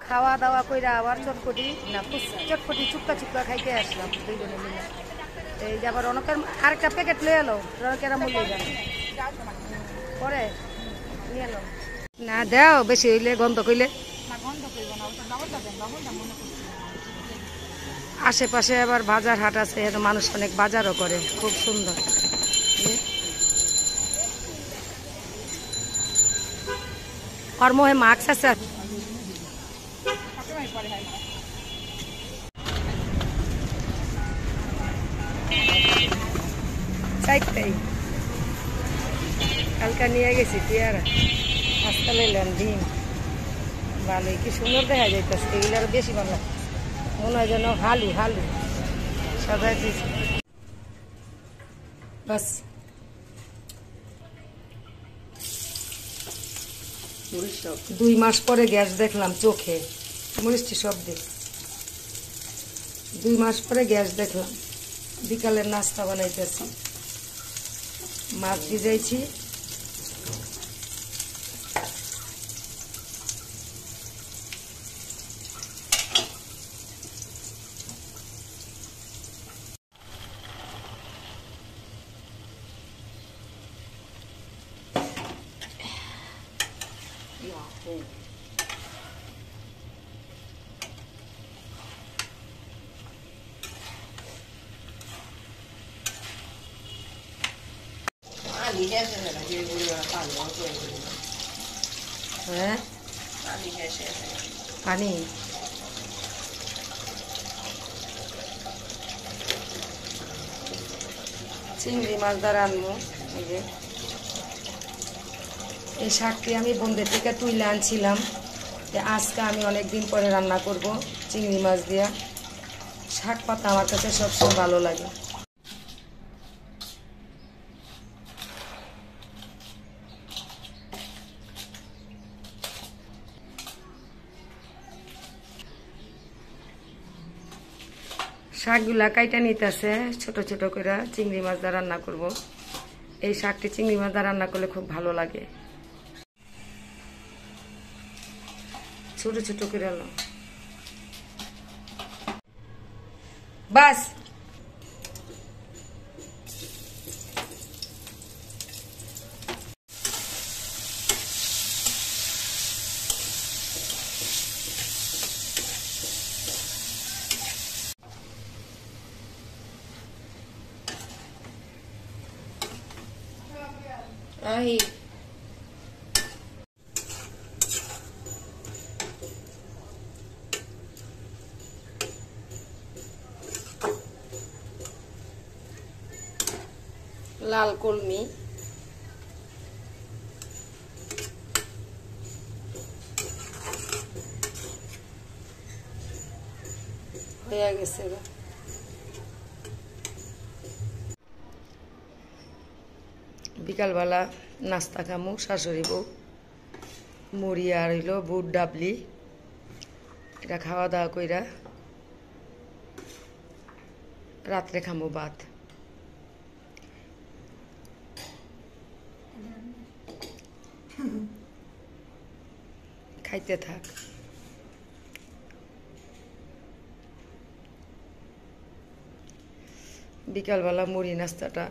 খাওয়া দাওয়া কইরা আবার চটপটি না চটপটি চুক্কা চুক্কা খাইতে আসলাম দুইজনে মিলে। এই যে আবার অনেকের আরেকটা প্যাকেট লয়ে এলো, অনেকের মূল্য যাবে পরে নিয়ে এলো না দেও বেশি হইলে গন্ধ কইলে আশেপাশে আবার বাজার হাট আছে, মানুষ অনেক বাজারও করে, খুব সুন্দর। আর মোহে মাস্ক আছে চাইতেই কালকা নিয়ে গেছি পেয়ারা, আজকে লইলাম ডিম। ভালোই কি সুন্দর দেখা যাইতেছে, এগুলো আরো বেশি ভালো লাগে, মনে হয় যেন হালু হালু সাজাই দিয়েছি। বাস 2 মাস পরে গ্যাস দেখলাম চোখে, মরিচটি সব দিই 2 মাস পরে গ্যাস দেখলাম। বিকালের নাস্তা বানাইতেছি, মাছ ভিজাইছি, হ্যাঁ পানি চিংড়ি মাছ দ্বারা আনবো। এই শাকটি আমি বোনদের থেকে তুলে আনছিলাম, আজকে আমি অনেকদিন পরে রান্না করব চিংড়ি মাছ দিয়া। শাক পাতা আমার কাছে সবসময় ভালো লাগে। শাকগুলা কাইটা নিতেছে ছোট ছোট করে, চিংড়ি মাছ দিয়ে রান্না করব। এই শাকটি চিংড়ি মাছ দিয়ে রান্না করলে খুব ভালো লাগে। ছোট ছোট করে আলো বাস। Ay. লাল কলমি, হয়ে গেছে। বিকালবেলা নাস্তা খামু শাশুড়ি বউ, মুড়ি আর হইল বুট ডাবলি, এটা খাওয়া দাওয়া কইরা রাত্রে খামু ভাত। খাইতে থাক। বিকালবেলা মুড়ি নাস্তাটা